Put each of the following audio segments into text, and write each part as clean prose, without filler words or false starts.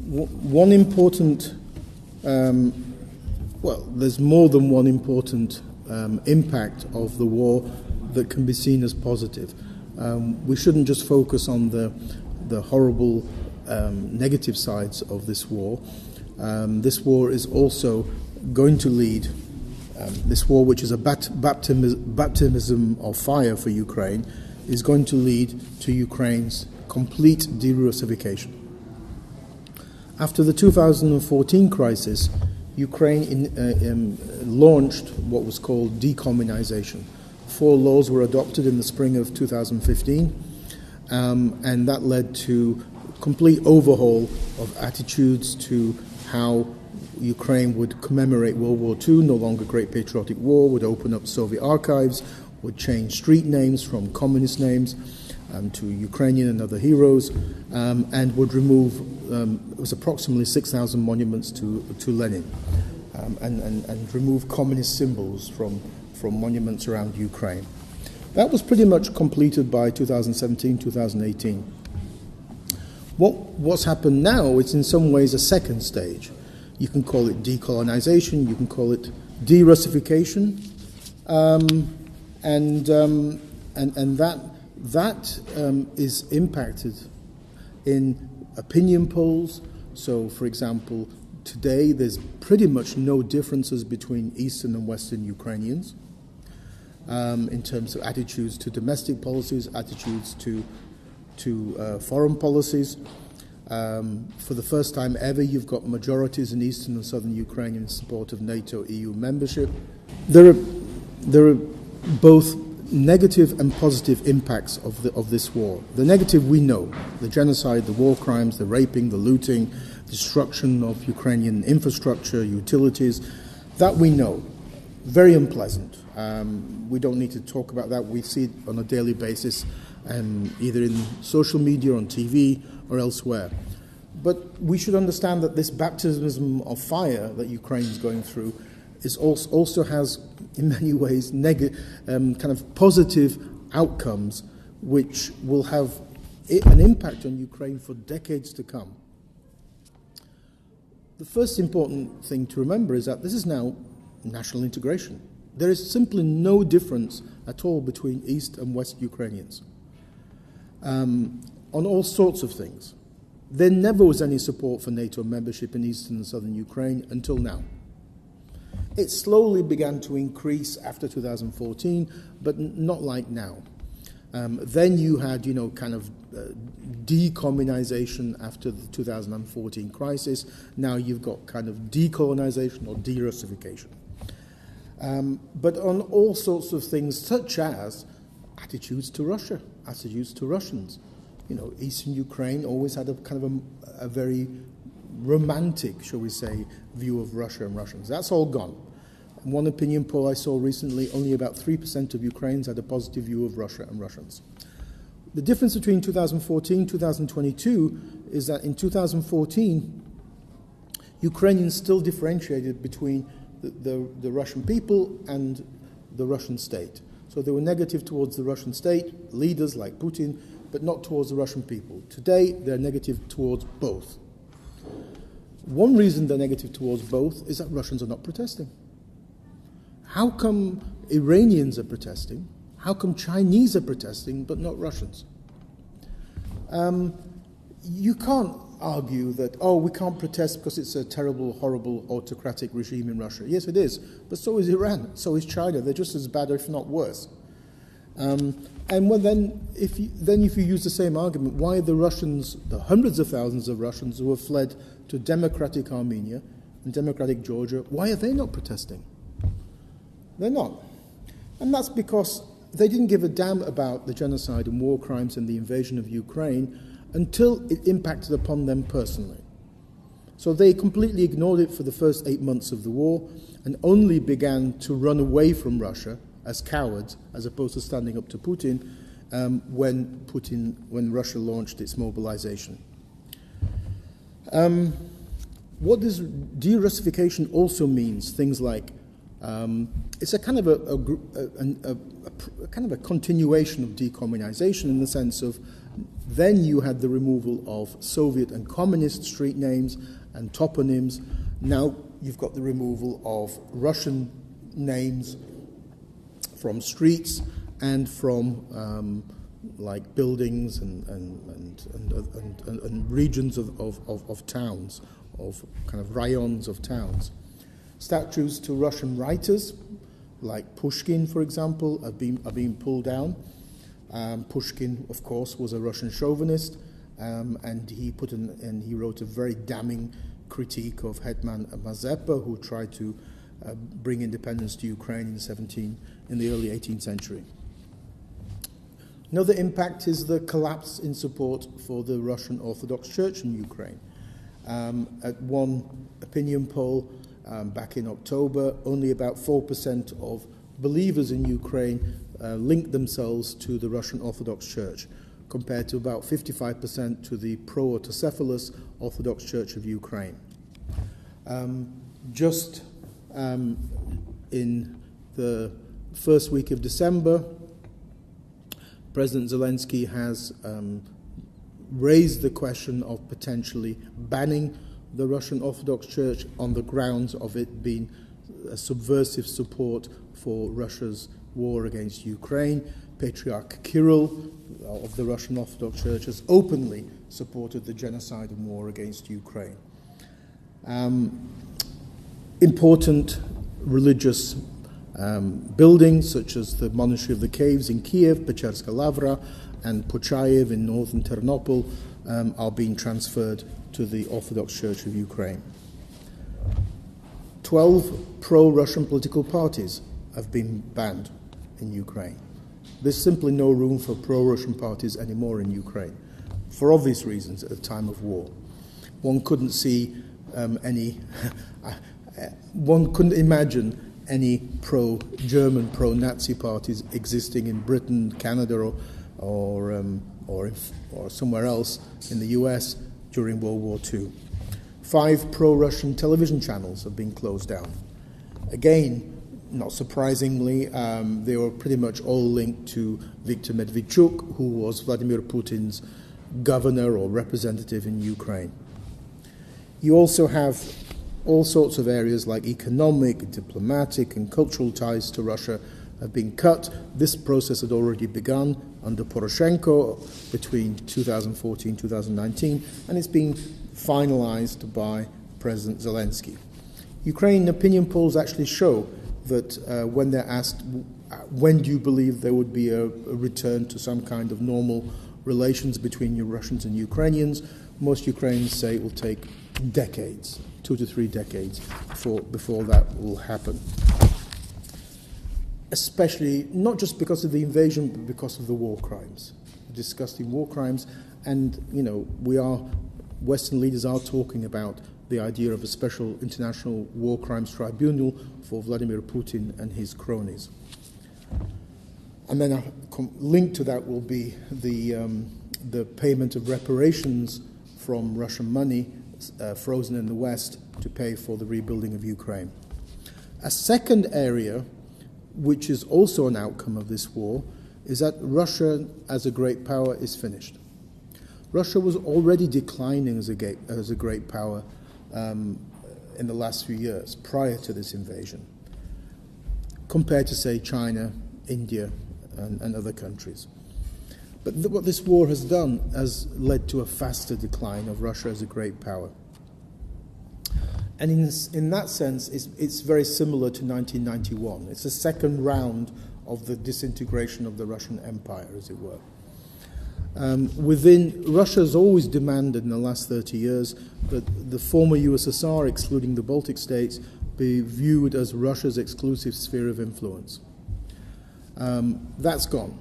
one important, well, there's more than one important impact of the war that can be seen as positive. We shouldn't just focus on the horrible negative sides of this war. This war is also going to lead, this war, which is a baptism of fire for Ukraine, is going to lead to Ukraine's complete derussification. After the 2014 crisis, Ukraine launched what was called decolonization. 4 laws were adopted in the spring of 2015, and that led to complete overhaul of attitudes to how Ukraine would commemorate World War II, no longer Great Patriotic War, would open up Soviet archives, would change street names from communist names to Ukrainian and other heroes, and would remove, it was approximately 6,000 monuments to Lenin, and remove communist symbols from monuments around Ukraine. That was pretty much completed by 2017, 2018. What's happened now is in some ways a second stage. You can call it decolonization, you can call it derussification, and that is impacted in opinion polls. So, for example, today there's pretty much no differences between Eastern and Western Ukrainians in terms of attitudes to domestic policies, attitudes to foreign policies. For the first time ever, you've got majorities in Eastern and Southern Ukraine in support of NATO, EU membership. There are both negative and positive impacts of this war. The negative we know, the genocide, the war crimes, the raping, the looting, destruction of Ukrainian infrastructure, utilities, that we know. Very unpleasant. We don't need to talk about that. We see it on a daily basis, either in social media, on TV, or elsewhere. But we should understand that this baptism of fire that Ukraine is going through also has, in many ways, kind of positive outcomes, which will have an impact on Ukraine for decades to come. The first important thing to remember is that this is now national integration. There is simply no difference at all between East and West Ukrainians on all sorts of things. There never was any support for NATO membership in Eastern and Southern Ukraine until now. It slowly began to increase after 2014, but not like now. Then you had, kind of decommunization after the 2014 crisis. Now you've got kind of decolonization or derussification. But on all sorts of things, such as attitudes to Russia, attitudes to Russians. Eastern Ukraine always had a kind of a very romantic, shall we say, view of Russia and Russians. That's all gone. In one opinion poll I saw recently, only about 3% of Ukrainians had a positive view of Russia and Russians. The difference between 2014 and 2022 is that in 2014, Ukrainians still differentiated between the Russian people and the Russian state. So they were negative towards the Russian state, leaders like Putin, but not towards the Russian people. Today, they're negative towards both. One reason they're negative towards both is that Russians are not protesting. How come Iranians are protesting? How come Chinese are protesting, but not Russians? You can't argue that, we can't protest because it's a terrible, horrible, autocratic regime in Russia. Yes, it is, but so is Iran, so is China. They're just as bad, if not worse. If you use the same argument, why the Russians, the hundreds of thousands of Russians who have fled to democratic Armenia and democratic Georgia, why are they not protesting? They're not. And that's because they didn't give a damn about the genocide and war crimes and the invasion of Ukraine until it impacted upon them personally. So they completely ignored it for the first 8 months of the war and only began to run away from Russia as cowards, as opposed to standing up to Putin, when Russia launched its mobilization. What does derussification also means? Things like it's a kind of a continuation of decommunization in the sense of Then you had the removal of Soviet and communist street names and toponyms. Now you've got the removal of Russian names from streets and from like buildings and regions of towns, of kind of rayons of towns. Statues to Russian writers, like Pushkin, for example, are being pulled down. Pushkin, of course, was a Russian chauvinist, and he wrote a very damning critique of Hetman Mazepa, who tried to bring independence to Ukraine in the early 18th century. Another impact is the collapse in support for the Russian Orthodox Church in Ukraine. At one opinion poll back in October, only about 4% of believers in Ukraine linked themselves to the Russian Orthodox Church, compared to about 55% to the pro-autocephalous Orthodox Church of Ukraine. Just in the first week of December, President Zelensky has raised the question of potentially banning the Russian Orthodox Church on the grounds of it being a subversive support for Russia's war against Ukraine. Patriarch Kirill of the Russian Orthodox Church has openly supported the genocide and war against Ukraine. Important religious buildings, such as the Monastery of the Caves in Kiev, Pecherska Lavra, and Pochayev in northern Ternopil, are being transferred to the Orthodox Church of Ukraine. 12 pro-Russian political parties have been banned in Ukraine. There's simply no room for pro-Russian parties anymore in Ukraine, for obvious reasons at a time of war. One couldn't see one couldn't imagine any pro-German, pro-Nazi parties existing in Britain, Canada, or somewhere else in the US during World War II. 5 pro-Russian television channels have been closed down. Again, not surprisingly, they were pretty much all linked to Viktor Medvedchuk, who was Vladimir Putin's governor or representative in Ukraine. You also have all sorts of areas like economic, diplomatic, and cultural ties to Russia have been cut. This process had already begun under Poroshenko between 2014 and 2019, and it's being finalized by President Zelensky. Ukraine opinion polls actually show that when they're asked, when do you believe there would be a return to some kind of normal relations between Russians and Ukrainians, most Ukrainians say it will take decades, 2 to 3 decades, before that will happen. Especially, not just because of the invasion, but because of the war crimes, the disgusting war crimes. And, Western leaders are talking about the idea of a special international war crimes tribunal for Vladimir Putin and his cronies. And then linked to that will be the payment of reparations from Russian money frozen in the West to pay for the rebuilding of Ukraine. A second area, which is also an outcome of this war, is that Russia as a great power is finished. Russia was already declining as a great power in the last few years, prior to this invasion, compared to, say, China, India, and other countries. But what this war has done has led to a faster decline of Russia as a great power. And in that sense, it's very similar to 1991. It's the second round of the disintegration of the Russian Empire, as it were. Russia has always demanded in the last 30 years that the former USSR, excluding the Baltic states, be viewed as Russia's exclusive sphere of influence. That's gone.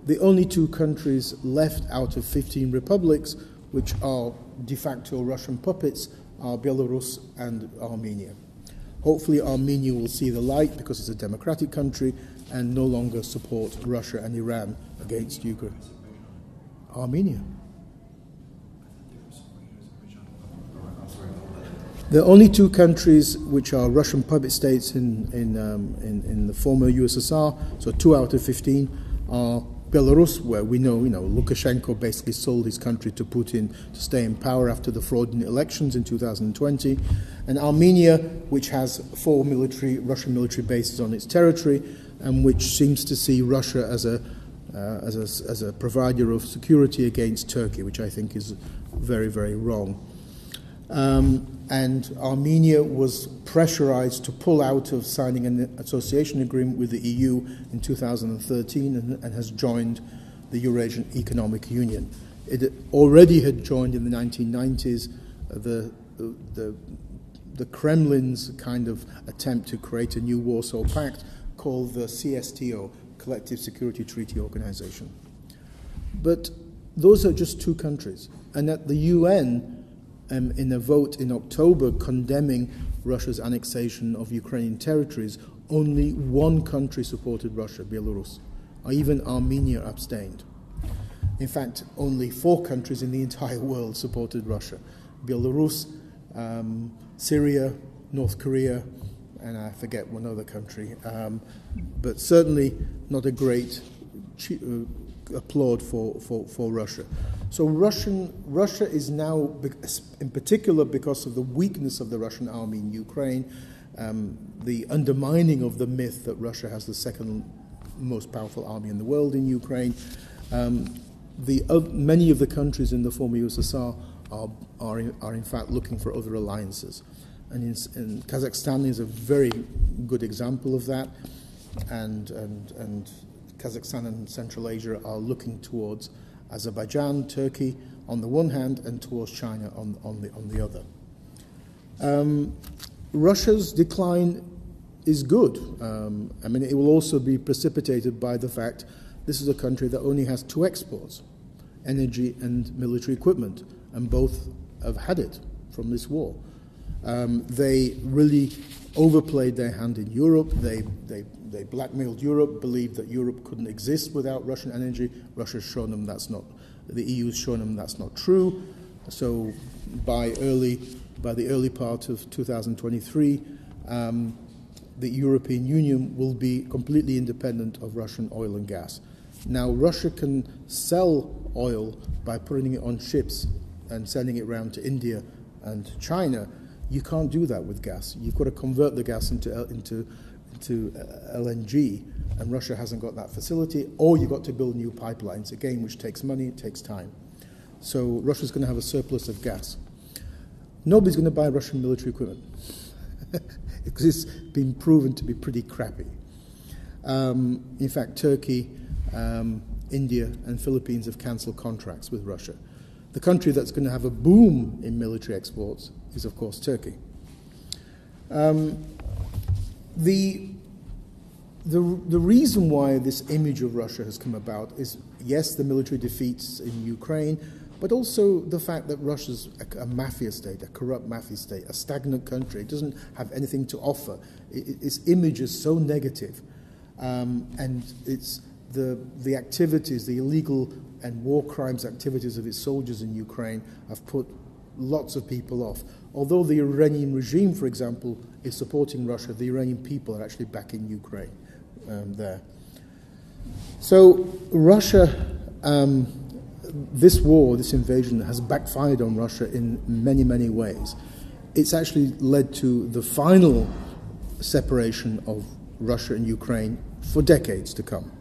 The only 2 countries left out of 15 republics, which are de facto Russian puppets, are Belarus and Armenia. Hopefully Armenia will see the light because it's a democratic country and no longer support Russia and Iran against Ukraine. Armenia. The only 2 countries which are Russian puppet states in the former USSR, so 2 out of 15, are Belarus, where we know, Lukashenko basically sold his country to Putin to stay in power after the fraudulent elections in 2020, and Armenia, which has 4 Russian military bases on its territory, and which seems to see Russia as a provider of security against Turkey, which I think is very, very wrong. And Armenia was pressurized to pull out of signing an association agreement with the EU in 2013 and has joined the Eurasian Economic Union. It already had joined in the 1990s the Kremlin's kind of attempt to create a new Warsaw Pact called the CSTO, Collective Security Treaty Organization. But those are just 2 countries. And at the UN, in a vote in October condemning Russia's annexation of Ukrainian territories, only 1 country supported Russia, Belarus. Even Armenia abstained. In fact, only 4 countries in the entire world supported Russia. Belarus, Syria, North Korea, and I forget one other country. But certainly not a great applaud for Russia. So Russia is now, in particular because of the weakness of the Russian army in Ukraine, the undermining of the myth that Russia has the second most powerful army in the world in Ukraine, many of the countries in the former USSR are in fact looking for other alliances. And Kazakhstan is a very good example of that, and Kazakhstan and Central Asia are looking towards Azerbaijan, Turkey on the one hand, and towards China on the other. Russia's decline is good. It will also be precipitated by the fact this is a country that only has 2 exports, energy and military equipment, and both have had it from this war. They really overplayed their hand in Europe. They blackmailed Europe, believed that Europe couldn't exist without Russian energy. Russia's shown them that's not, the EU's shown them that's not true. So by the early part of 2023, the European Union will be completely independent of Russian oil and gas. Now, Russia can sell oil by putting it on ships and sending it around to India and China. You can't do that with gas. You've got to convert the gas into LNG, and Russia hasn't got that facility, or you've got to build new pipelines, again, which takes money, it takes time. So Russia's going to have a surplus of gas. Nobody's going to buy Russian military equipment because it's been proven to be pretty crappy. In fact, Turkey, India, and Philippines have cancelled contracts with Russia. The country that's going to have a boom in military exports is, of course, Turkey. The reason why this image of Russia has come about is, yes, the military defeats in Ukraine, but also the fact that Russia's a mafia state, a corrupt mafia state, a stagnant country. It doesn't have anything to offer. Its image is so negative, and it's the activities, the illegal and war crimes activities of its soldiers in Ukraine have put lots of people off. Although the Iranian regime, for example, is supporting Russia, the Iranian people are actually back in Ukraine there. So Russia, this war, this invasion, has backfired on Russia in many, many ways. It's actually led to the final separation of Russia and Ukraine for decades to come.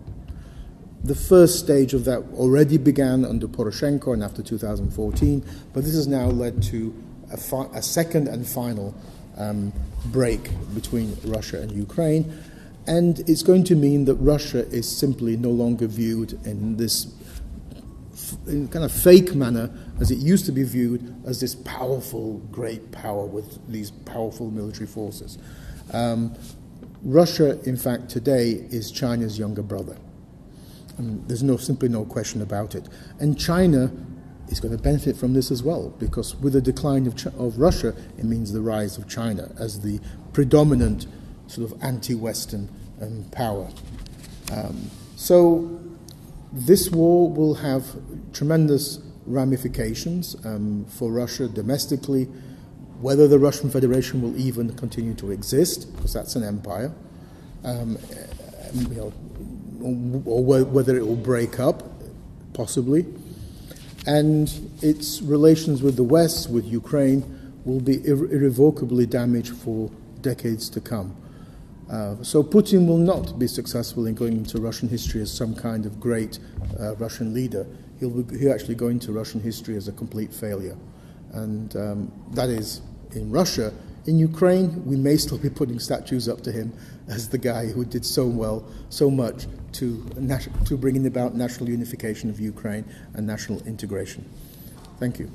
The first stage of that already began under Poroshenko and after 2014, but this has now led to a second and final break between Russia and Ukraine, and it's going to mean that Russia is simply no longer viewed in this kind of fake manner as it used to be viewed as this powerful, great power with these powerful military forces. Russia, in fact, today is China's younger brother. There's simply no question about it. And China is going to benefit from this as well, because with the decline of Russia, it means the rise of China as the predominant sort of anti-Western power. So this war will have tremendous ramifications for Russia domestically, whether the Russian Federation will even continue to exist, because that's an empire. or whether it will break up, possibly. And its relations with the West, with Ukraine, will be irrevocably damaged for decades to come. So Putin will not be successful in going into Russian history as some kind of great Russian leader. He'll actually go into Russian history as a complete failure. And that is in Russia. In Ukraine, we may still be putting statues up to him as the guy who did so well, so much to bringing about national unification of Ukraine and national integration. Thank you.